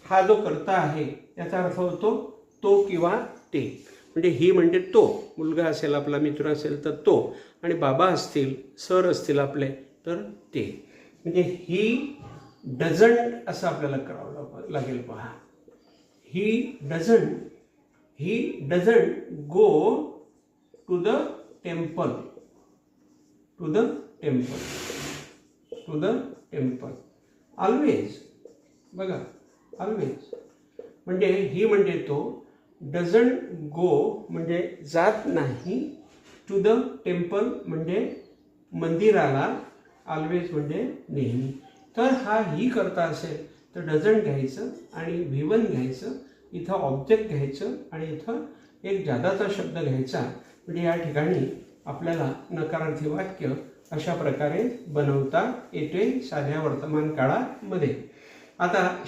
हा जो कर्ता आहे याचा अर्थ होतो तो किंवा ते. म्हणजे ही म्हणजे तो, मुलगा असेल, आपला मित्र असेल तर तो, आणि बाबा असतील, सर असतील आपले तर ते. म्हणजे ही डझंट असं आपल्याला करावं लागेल. पहा, he doesn't go to the temple. To the temple always. बघा, ऑलवेज म्हणजे ही म्हणजे तो, डझंट गो म्हणजे जात नाही, टू द टेम्पल म्हणजे मंदिराला, ऑलवेज म्हणजे नेहमी. तर हा ही करता असेल तर डझंट घ्यायचं आणि V1 घ्यायचं, इथं ऑब्जेक्ट घ्यायचं आणि इथं एक जादाचा शब्द घ्यायचा. म्हणजे या ठिकाणी आपल्याला नकारार्थी वाक्य अशा प्रकारे बनवता येते साध्या वर्तमान काळामध्ये. आता